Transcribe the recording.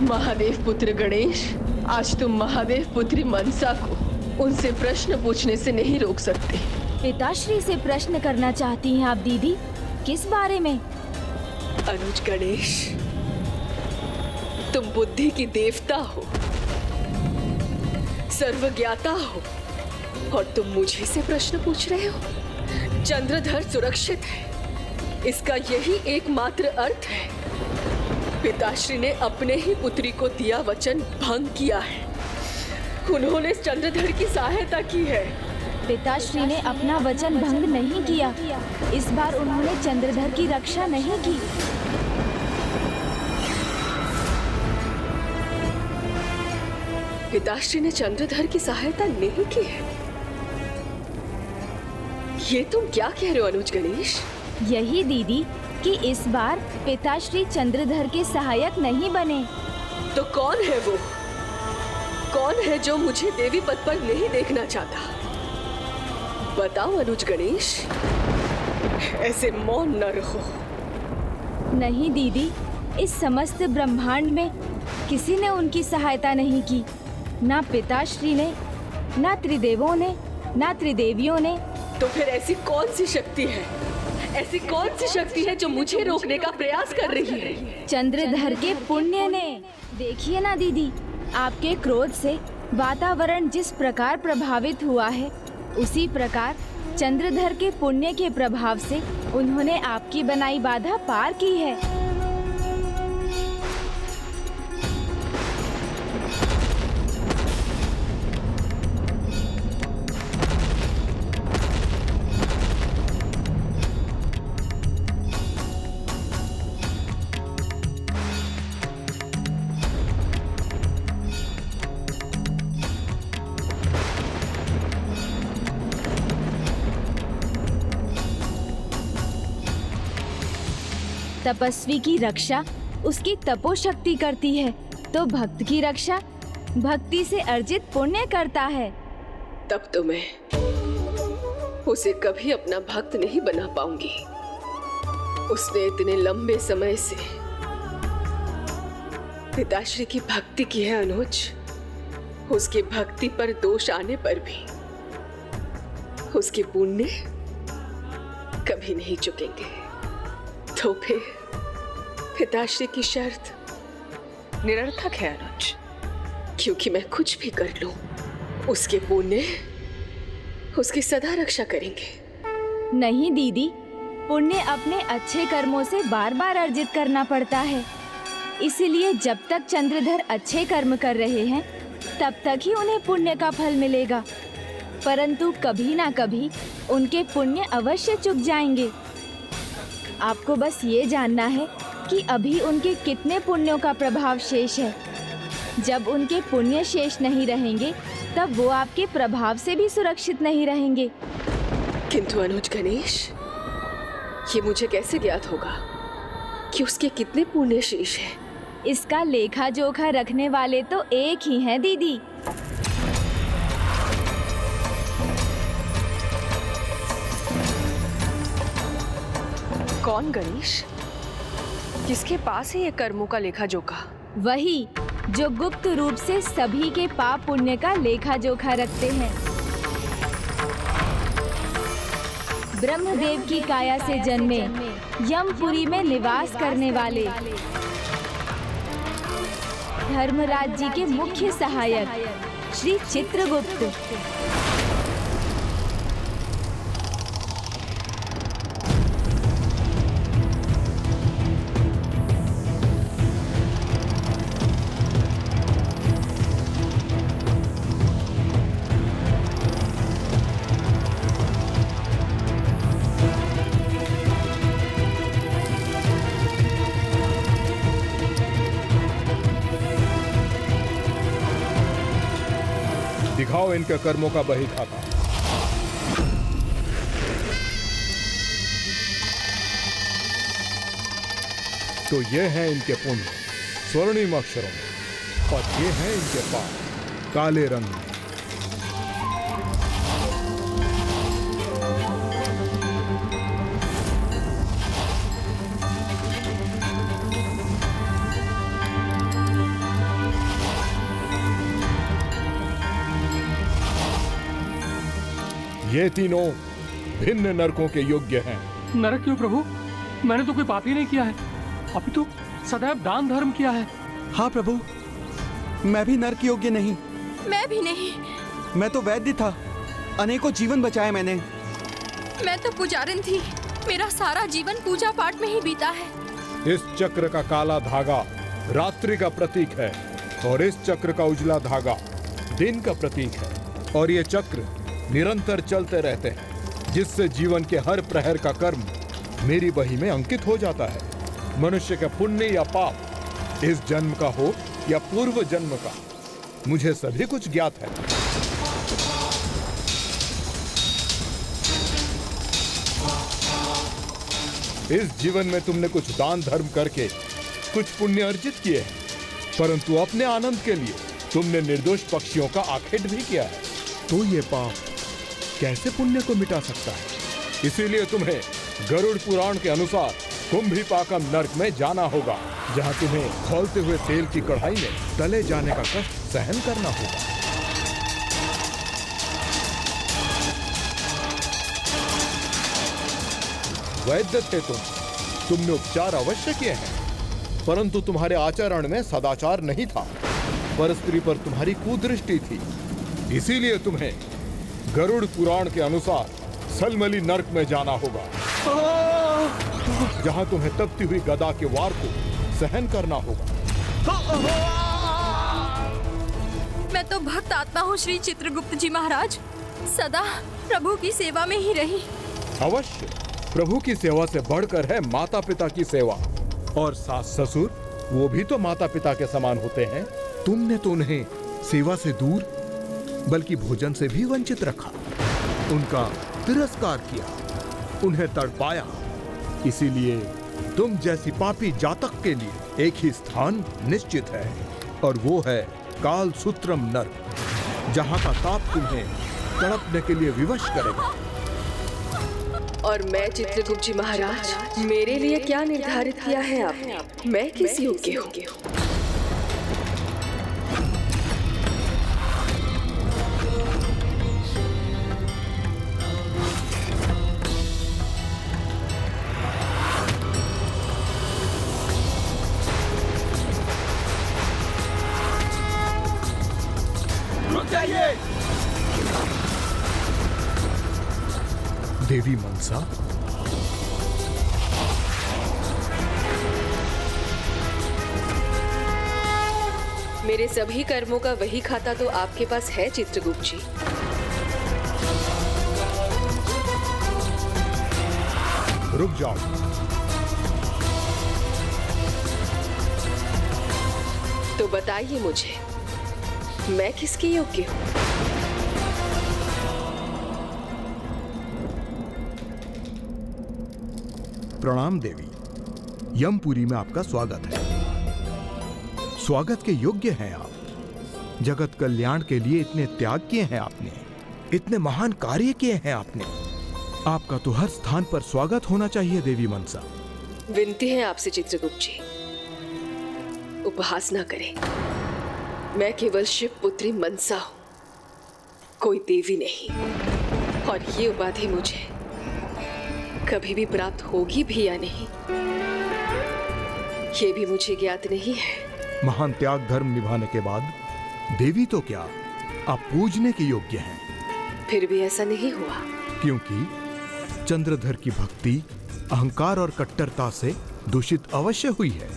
महादेव पुत्र गणेश, आज तुम महादेव पुत्री मनसा को उनसे प्रश्न पूछने से नहीं रोक सकते। पिताश्री से प्रश्न करना चाहती हैं आप दीदी? किस बारे में? अनुज गणेश, तुम बुद्धि की देवता हो, सर्वज्ञाता हो, और तुम मुझे से प्रश्न पूछ रहे हो। चंद्रधर सुरक्षित है, इसका यही एकमात्र अर्थ है। पिताश्री ने अपने ही पुत्री को दिया वचन भंग किया है। उन्होंने चंद्रधर की सहायता की है। पिताश्री ने अपना वचन भंग नहीं किया। इस बार उन्होंने चंद्रधर की रक्षा नहीं की। पिताश्री ने चंद्रधर की सहायता नहीं की है? ये तुम क्या कह रहे हो अनुज गणेश? यही दीदी कि इस बार पिताश्री चंद्रधर के सहायक नहीं बने। तो कौन है वो? कौन है जो मुझे देवी पद पर नहीं देखना चाहता? बताओ अनुज गणेश, ऐसे मौन न रहो। नहीं दीदी, इस समस्त ब्रह्मांड में किसी ने उनकी सहायता नहीं की। ना पिताश्री ने, ना त्रिदेवों ने, ना त्रिदेवियों ने। तो फिर ऐसी कौन सी शक्ति है? ऐसी कौन सी शक्ति है जो मुझे रोकने का प्रयास कर रही है? चंद्रधर के पुण्य ने। देखिए ना दीदी, आपके क्रोध से वातावरण जिस प्रकार प्रभावित हुआ है, उसी प्रकार चंद्रधर के पुण्य के प्रभाव से उन्होंने आपकी बनाई बाधा पार की है। तपस्वी की रक्षा उसकी तपोशक्ति करती है, तो भक्त की रक्षा भक्ति से अर्जित पुण्य करता है। तब तो मैं उसे कभी अपना भक्त नहीं बना पाऊंगी। उसने इतने लंबे समय से पिताश्री की भक्ति की है अनुज। उसकी भक्ति पर दोष आने पर भी उसके पुण्य कभी नहीं चुकेंगे। तो फिर पिताश्री की शर्त निरर्थक है अनुज, क्योंकि मैं कुछ भी कर लूं, उसके पुण्य उसकी सदा रक्षा करेंगे। नहीं दीदी, पुण्य अपने अच्छे कर्मों से बार बार अर्जित करना पड़ता है। इसीलिए जब तक चंद्रधर अच्छे कर्म कर रहे हैं, तब तक ही उन्हें पुण्य का फल मिलेगा। परंतु कभी ना कभी उनके पुण्य अवश्य चुक जाएंगे। आपको बस ये जानना है कि अभी उनके कितने पुण्यों का प्रभाव शेष है। जब उनके पुण्य शेष नहीं रहेंगे, तब वो आपके प्रभाव से भी सुरक्षित नहीं रहेंगे। किंतु अनुज गणेश, ये मुझे कैसे ज्ञात होगा कि उसके कितने पुण्य शेष है? इसका लेखा जोखा रखने वाले तो एक ही हैं दीदी। कौन गणेश? किसके पास है ये कर्मों का लेखा जोखा? वही जो गुप्त रूप से सभी के पाप पुण्य का लेखा जोखा रखते हैं। ब्रह्मदेव की काया से जन्मे, यमपुरी में निवास करने वाले, धर्मराज जी के मुख्य सहायक श्री चित्रगुप्त। दिखाओ इनके कर्मों का बही खाता। तो ये हैं इनके पुण्य स्वर्णिम अक्षरों में, और ये हैं इनके पाप काले रंग में। ये तीनों भिन्न नरकों के योग्य हैं। नरक क्यों प्रभु? मैंने तो कोई पाप ही नहीं किया है, अभी तो सदैव दान धर्म किया है। हाँ प्रभु, मैं भी नर्क योग्य नहीं। मैं भी नहीं। मैं तो वैद्य था, अनेकों जीवन बचाए मैंने। मैं तो पुजारिन थी, मेरा सारा जीवन पूजा पाठ में ही बीता है। इस चक्र का काला धागा रात्रि का प्रतीक है और इस चक्र का उजला धागा दिन का प्रतीक है। और ये चक्र निरंतर चलते रहते हैं, जिससे जीवन के हर प्रहर का कर्म मेरी बही में अंकित हो जाता है। मनुष्य का पुण्य या पाप इस जन्म का हो या पूर्व जन्म का, मुझे सभी कुछ ज्ञात है। इस जीवन में तुमने कुछ दान धर्म करके कुछ पुण्य अर्जित किए हैं, परंतु अपने आनंद के लिए तुमने निर्दोष पक्षियों का आखेट भी किया है। तो ये पाप कैसे पुण्य को मिटा सकता है? इसीलिए तुम्हें गरुड़ पुराण के अनुसार कुंभीपाकम नर्क में जाना होगा, जहां तुम्हें खौलते हुए तेल की कढ़ाई में तले जाने का कष्ट सहन करना होगा। वैद्य थे तुमने उपचार अवश्य किए हैं, परंतु तुम्हारे आचरण में सदाचार नहीं था। परस्त्री पर तुम्हारी कुदृष्टि थी, इसीलिए तुम्हें गरुड़ पुराण के अनुसार सलमली नर्क में जाना होगा, जहां तुम्हें तपती हुई गदा के वार को सहन करना होगा। मैं तो भक्त आत्मा हूँ श्री चित्रगुप्त जी महाराज, सदा प्रभु की सेवा में ही रही। अवश्य, प्रभु की सेवा से बढ़कर है माता पिता की सेवा, और सास ससुर वो भी तो माता पिता के समान होते हैं। तुमने तो उन्हें सेवा से दूर बल्कि भोजन से भी वंचित रखा, उनका तिरस्कार किया, उन्हें तड़पाया। इसीलिए तुम जैसी पापी जातक के लिए एक ही स्थान निश्चित है, और वो है काल सूत्रम नर्क, जहां का ताप तुम्हें तड़पने के लिए विवश करेगा। और मैं चित्रगुप्त जी महाराज, मेरे लिए क्या निर्धारित किया है आपने? मैं किस योग्य हूँ? देवी मनसा, मेरे सभी कर्मों का वही खाता तो आपके पास है चित्रगुप्त जी। रुक जाओ। तो बताइए मुझे, मैं किसके योग्य हूँ? प्रणाम देवी, यमपुरी में आपका स्वागत है। स्वागत के योग्य हैं आप। जगत कल्याण के लिए इतने त्याग किए हैं आपने, इतने महान कार्य किए हैं आपने। आपका तो हर स्थान पर स्वागत होना चाहिए देवी मनसा। विनती है आपसे चित्रगुप्त जी, उपहास ना करें। मैं केवल शिव पुत्री मनसा हूं, कोई देवी नहीं। और ये उपाधि मुझे कभी भी प्राप्त होगी भी या नहीं, ये भी मुझे ज्ञात नहीं है। महान त्याग धर्म निभाने के बाद देवी तो क्या, आप पूजने के योग्य हैं। फिर भी ऐसा नहीं हुआ, क्योंकि चंद्रधर की भक्ति अहंकार और कट्टरता से दूषित अवश्य हुई है।